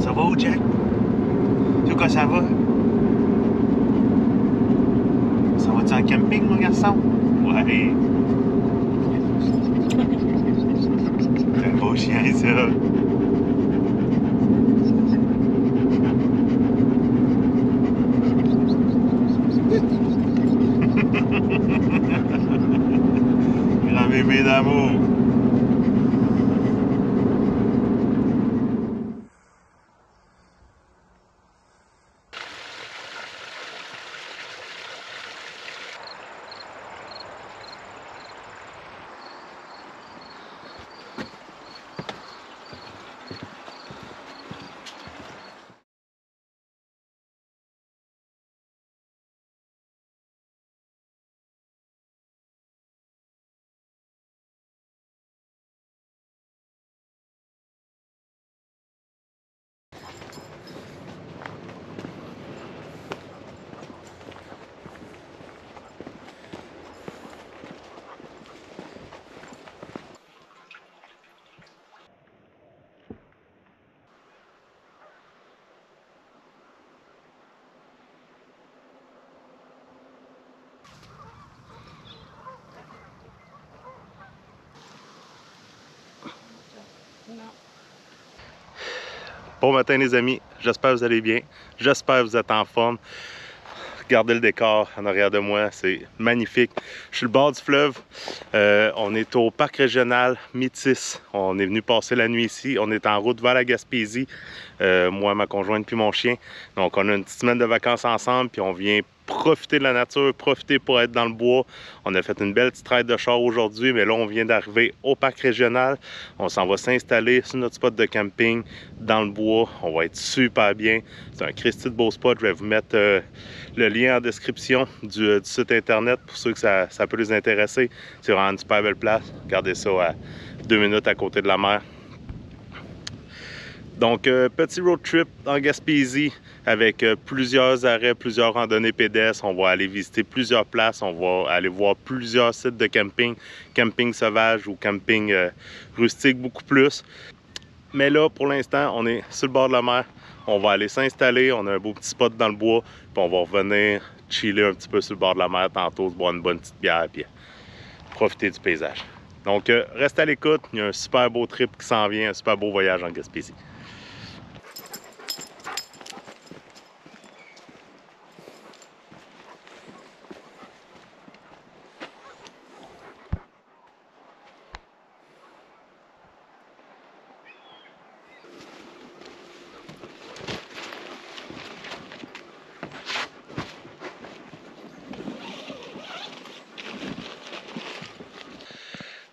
Ça va où, Jack? Tu quoi, ça va? Ça va-tu en camping, mon garçon? Ouais. C'est un beau chien, ça. Grand bébé d'amour. Bon matin les amis, j'espère que vous allez bien, j'espère que vous êtes en forme. Regardez le décor en arrière de moi, c'est magnifique. Je suis le bord du fleuve, on est au parc régional Métis. On est venu passer la nuit ici, on est en route vers la Gaspésie, moi, ma conjointe puis mon chien. Donc on a une petite semaine de vacances ensemble puis on vient profiter de la nature, profiter pour être dans le bois. On a fait une belle petite ride de char aujourd'hui, mais là on vient d'arriver au parc régional. On s'en va s'installer sur notre spot de camping dans le bois. On va être super bien. C'est un Christy de beau spot. Je vais vous mettre le lien en description du site internet pour ceux que ça peut les intéresser. C'est vraiment une super belle place. Regardez ça à 2 minutes à côté de la mer. Donc, petit road trip en Gaspésie avec plusieurs arrêts, plusieurs randonnées pédestres. On va aller visiter plusieurs places. On va aller voir plusieurs sites de camping, camping sauvage ou camping rustique, beaucoup plus. Mais là, pour l'instant, on est sur le bord de la mer. On va aller s'installer. On a un beau petit spot dans le bois. Puis on va revenir chiller un petit peu sur le bord de la mer tantôt, se boire une bonne petite bière puis profiter du paysage. Donc, restez à l'écoute. Il y a un super beau trip qui s'en vient, un super beau voyage en Gaspésie.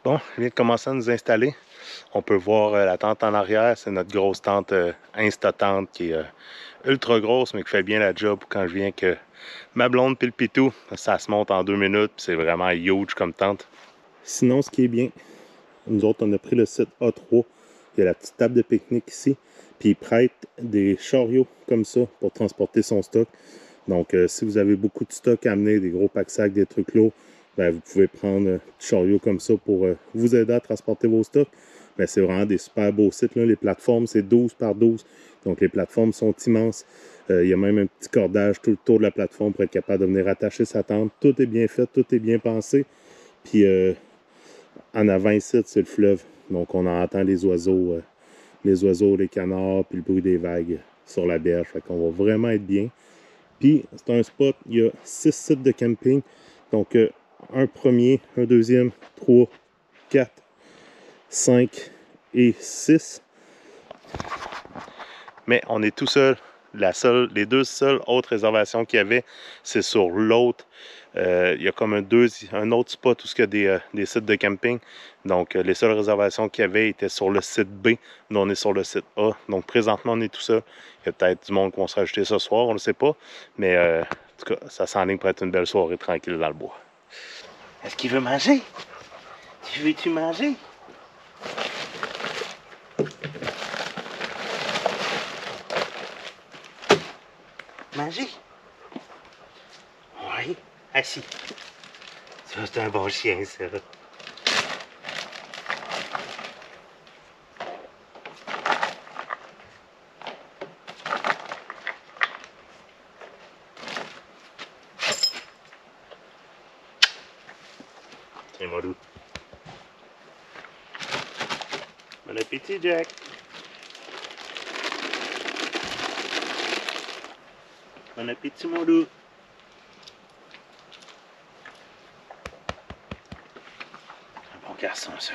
Bon, je viens de commencer à nous installer. On peut voir la tente en arrière. C'est notre grosse tente Insta-tente qui est ultra grosse, mais qui fait bien la job quand je viens que ma blonde puis le pitou. Ça se monte en 2 minutes, c'est vraiment huge comme tente. Sinon, ce qui est bien, nous autres, on a pris le site A3. Il y a la petite table de pique-nique ici. Puis ils prêtent des chariots comme ça pour transporter son stock. Donc, si vous avez beaucoup de stock à amener, des gros packs-sacs, des trucs lourds, ben, vous pouvez prendre un petit chariot comme ça pour vous aider à transporter vos stocks. Mais c'est vraiment des super beaux sites, là. Les plateformes, c'est 12 par 12. Donc, les plateformes sont immenses. Il y a même un petit cordage tout le tour de la plateforme pour être capable de venir attacher sa tente. Tout est bien fait, tout est bien pensé. Puis, en avant ici, c'est le fleuve. Donc, on entend les oiseaux, les canards, puis le bruit des vagues sur la berge. Fait qu'on va vraiment être bien. Puis, c'est un spot, il y a 6 sites de camping. Donc, un premier, un deuxième, 3, 4, 5 et 6. Mais on est tout seul. Les 2 seules autres réservations qu'il y avait, c'est sur l'autre. Il y a comme un autre spot où il y a des sites de camping. Donc, les seules réservations qu'il y avait étaient sur le site B. Nous, on est sur le site A. Donc, présentement, on est tout seul. Il y a peut-être du monde qui va se rajouter ce soir, on ne le sait pas. Mais, en tout cas, ça s'enligne pour être une belle soirée tranquille dans le bois. Est-ce qu'il veut manger? Veux-tu manger? Manger? Oui, assis. Ça, c'est un bon chien, ça. Tiens, Modou. Bon appétit, Jack. Bon appétit, Modou. Un bon garçon, ça.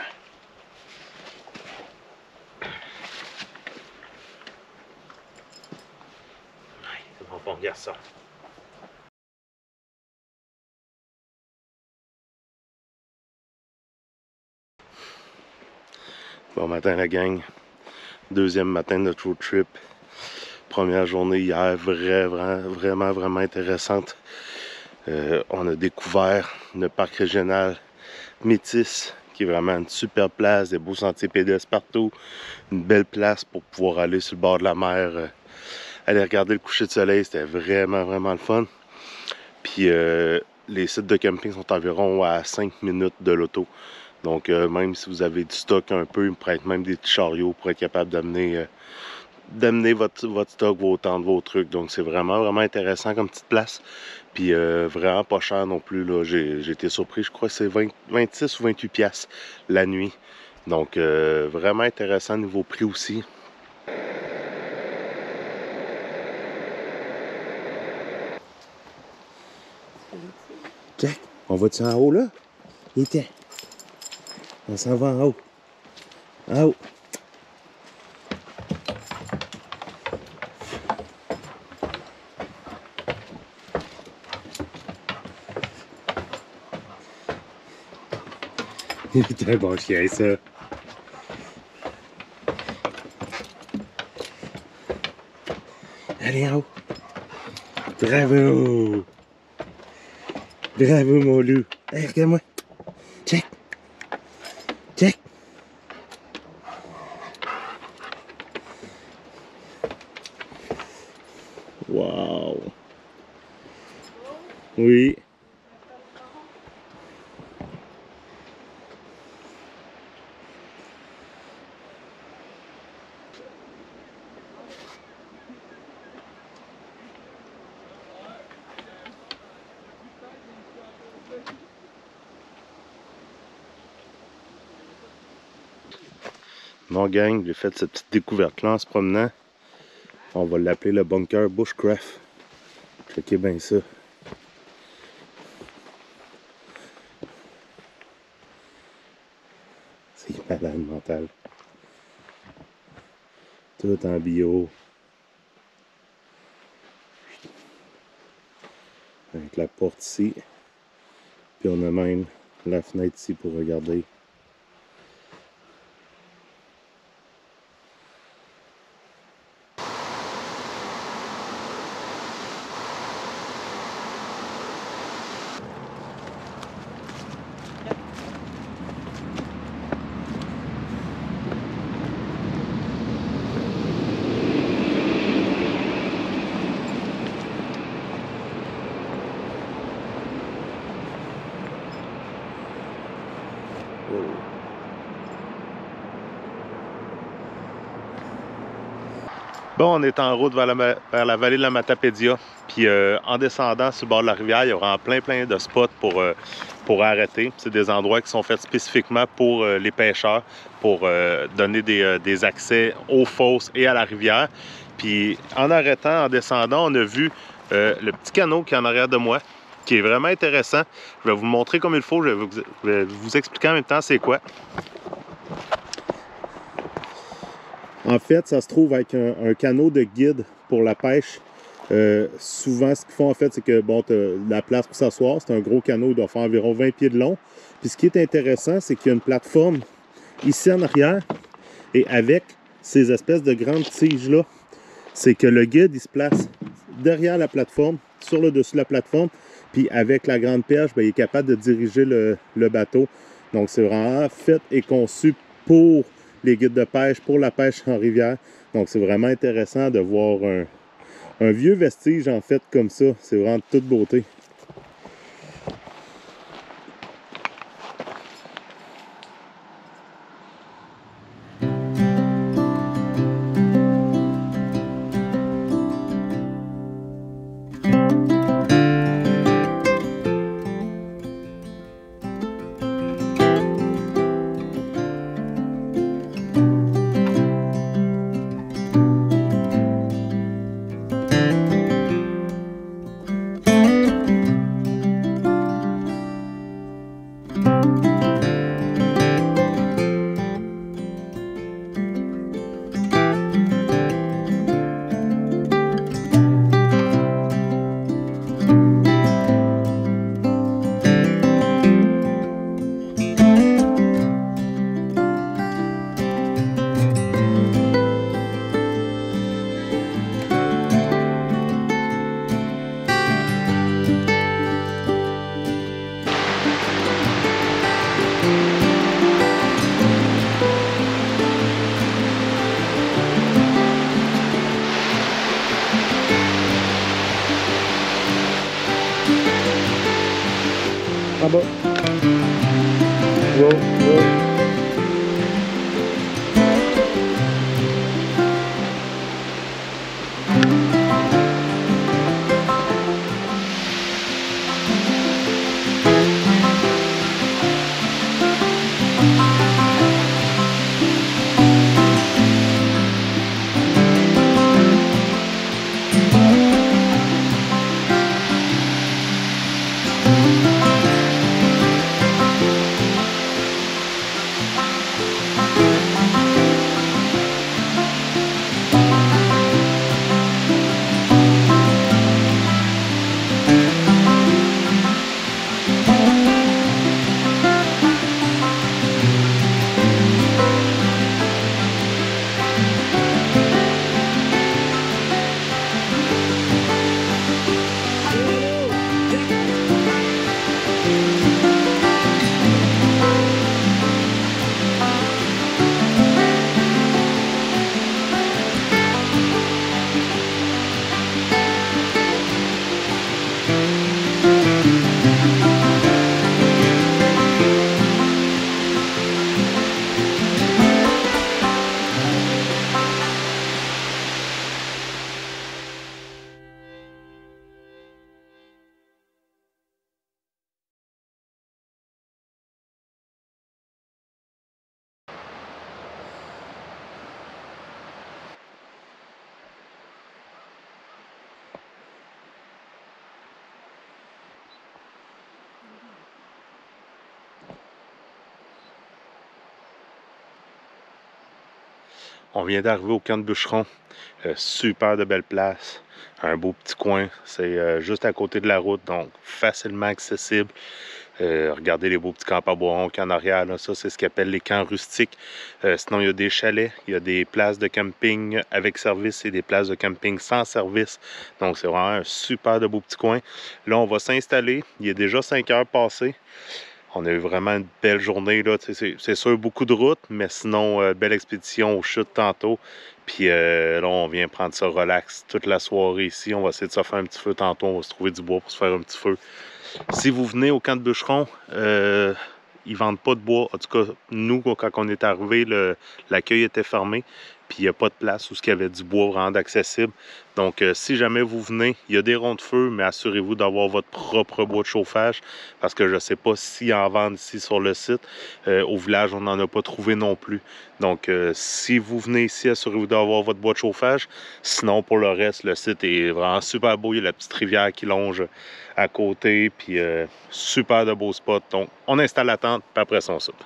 C'est un bon garçon. Bon matin, la gang. Deuxième matin de notre road trip. Première journée hier, vraiment intéressante. On a découvert le parc régional Métis, qui est vraiment une super place, des beaux sentiers pédestres partout, une belle place pour pouvoir aller sur le bord de la mer, aller regarder le coucher de soleil. C'était vraiment le fun. Puis les sites de camping sont environ à 5 minutes de l'auto. Donc même si vous avez du stock un peu, ils prêtent même des petits chariots pour être capable d'amener votre stock, vos tentes, vos trucs. Donc c'est vraiment intéressant comme petite place. Puis vraiment pas cher non plus. J'ai été surpris, je crois que c'est 26 ou 28 piastres la nuit. Donc vraiment intéressant niveau prix aussi. Jack, on va-tu en haut là? Il était. On s'en va en haut. En haut. C'est un bon chien, ça. Allez en haut. Bravo. Bravo, mon loup. Hey, regarde-moi. Check. Check. Wow. Oui. Bon gang, j'ai fait cette petite découverte-là en se promenant. On va l'appeler le bunker Bushcraft. Checkez bien ça. C'est malade mental. Tout en bio. Avec la porte ici. Puis on a même la fenêtre ici pour regarder. Bon, on est en route vers la vallée de la Matapédia. Puis en descendant sur le bord de la rivière, il y aura plein de spots pour arrêter. C'est des endroits qui sont faits spécifiquement pour les pêcheurs, pour donner des accès aux fosses et à la rivière. Puis en arrêtant, en descendant, on a vu le petit canot qui est en arrière de moi, qui est vraiment intéressant. Je vais vous montrer comme il faut. Je vais vous expliquer en même temps c'est quoi. En fait, ça se trouve avec un canot de guide pour la pêche. Souvent, ce qu'ils font, en fait, c'est que, bon, tu as la place pour s'asseoir. C'est un gros canot, il doit faire environ 20 pieds de long. Puis ce qui est intéressant, c'est qu'il y a une plateforme ici en arrière. Et avec ces espèces de grandes tiges-là, c'est que le guide, il se place derrière la plateforme, sur le dessus de la plateforme. Puis avec la grande perche, bien, il est capable de diriger le bateau. Donc, c'est vraiment fait et conçu pour les guides de pêche, pour la pêche en rivière. Donc, c'est vraiment intéressant de voir un vieux vestige, en fait, comme ça. C'est vraiment de toute beauté. En bas. Wow, wow. On vient d'arriver au camp de Bûcheron. Super de belle place. Un beau petit coin. C'est juste à côté de la route, donc facilement accessible. Regardez les beaux petits camps à bois en arrière. Là. Ça, c'est ce qu'ils appellent les camps rustiques. Sinon, il y a des chalets. Il y a des places de camping avec service et des places de camping sans service. Donc, c'est vraiment un super de beau petit coin. Là, on va s'installer. Il est déjà 5 heures passées. On a eu vraiment une belle journée, là. C'est sûr, beaucoup de routes, mais sinon, belle expédition aux chutes tantôt. Puis là, on vient prendre ça relax toute la soirée ici. On va essayer de se faire un petit feu tantôt. On va se trouver du bois pour se faire un petit feu. Si vous venez au camp de Bûcheron, ils vendent pas de bois. En tout cas, nous, quand on est arrivé, l'accueil était fermé. Puis il n'y a pas de place où il y avait du bois vraiment accessible. Donc, si jamais vous venez, il y a des ronds de feu, mais assurez-vous d'avoir votre propre bois de chauffage. Parce que je ne sais pas s'ils en vendent ici sur le site. Au village, on n'en a pas trouvé non plus. Donc, si vous venez ici, assurez-vous d'avoir votre bois de chauffage. Sinon, pour le reste, le site est vraiment super beau. Il y a la petite rivière qui longe à côté. Puis, super de beaux spots. Donc, on installe la tente, puis après ça, on soupe.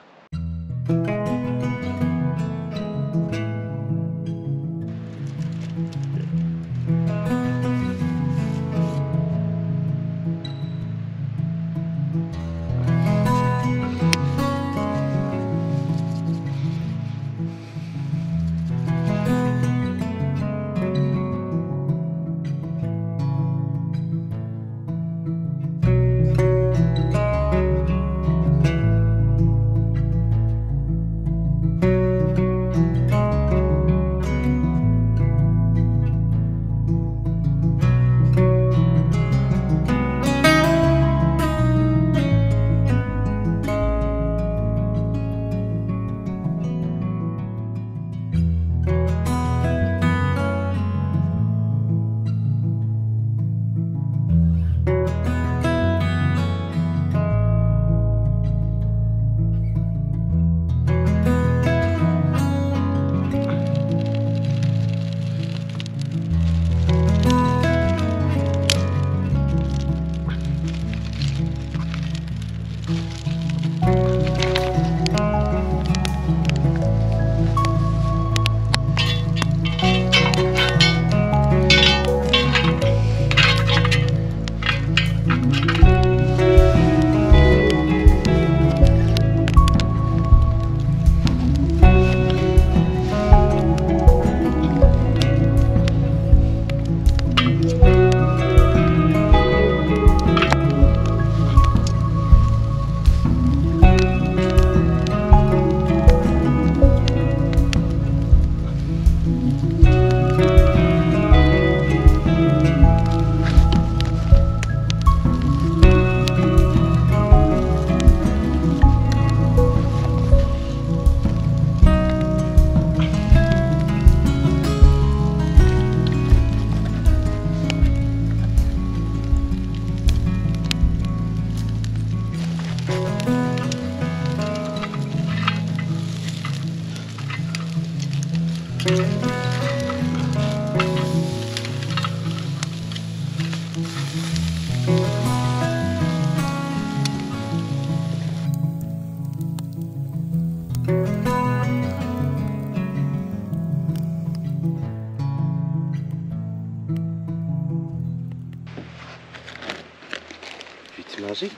Vas-y.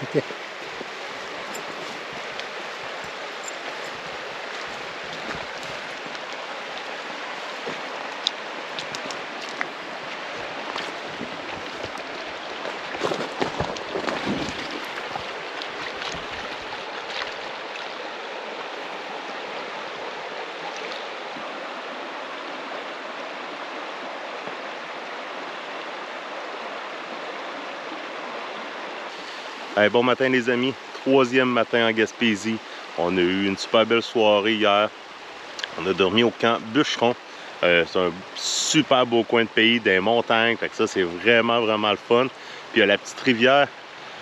Okay. Hey, bon matin les amis, troisième matin en Gaspésie. On a eu une super belle soirée hier. On a dormi au camp Bûcheron. C'est un super beau coin de pays, des montagnes. Fait que ça, c'est vraiment le fun. Puis il y a la petite rivière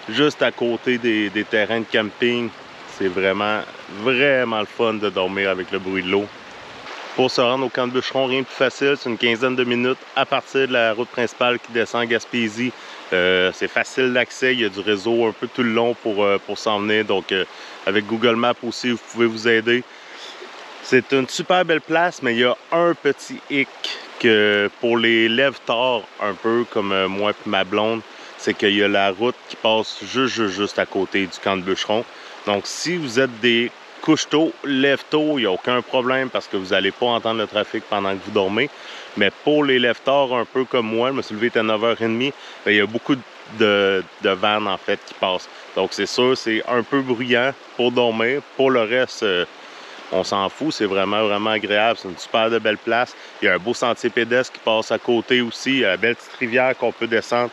juste à côté des terrains de camping. C'est vraiment le fun de dormir avec le bruit de l'eau. Pour se rendre au camp de Bûcheron, rien de plus facile, c'est une quinzaine de minutes à partir de la route principale qui descend à Gaspésie. C'est facile d'accès, il y a du réseau un peu tout le long pour s'en venir. Donc avec Google Maps aussi, vous pouvez vous aider. C'est une super belle place, mais il y a un petit hic que pour les lève-tard, un peu comme moi et ma blonde, c'est qu'il y a la route qui passe juste à côté du camp de Bûcheron. Donc si vous êtes des couche-tôt, lève-tôt, il n'y a aucun problème parce que vous n'allez pas entendre le trafic pendant que vous dormez. Mais pour les lève-tard, un peu comme moi, je me suis levé à 9h30, bien, il y a beaucoup de vannes en fait qui passent. Donc c'est sûr, c'est un peu bruyant pour dormir. Pour le reste, on s'en fout, c'est vraiment agréable. C'est une super de belle place. Il y a un beau sentier pédestre qui passe à côté aussi. Il y a la belle petite rivière qu'on peut descendre.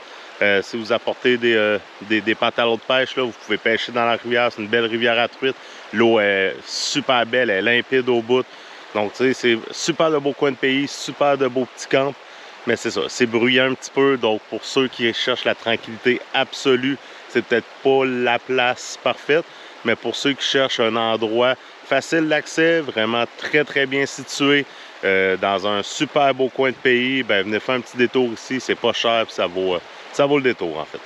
Si vous apportez des pantalons de pêche, là, vous pouvez pêcher dans la rivière. C'est une belle rivière à truite. L'eau est super belle, elle est limpide au bout. Donc, tu sais, c'est super de beau coin de pays, super de beaux petits camps. Mais c'est ça, c'est bruyant un petit peu. Donc, pour ceux qui cherchent la tranquillité absolue, c'est peut-être pas la place parfaite. Mais pour ceux qui cherchent un endroit facile d'accès, vraiment très bien situé, dans un super beau coin de pays, ben, venez faire un petit détour ici. C'est pas cher, puis ça vaut le détour, en fait.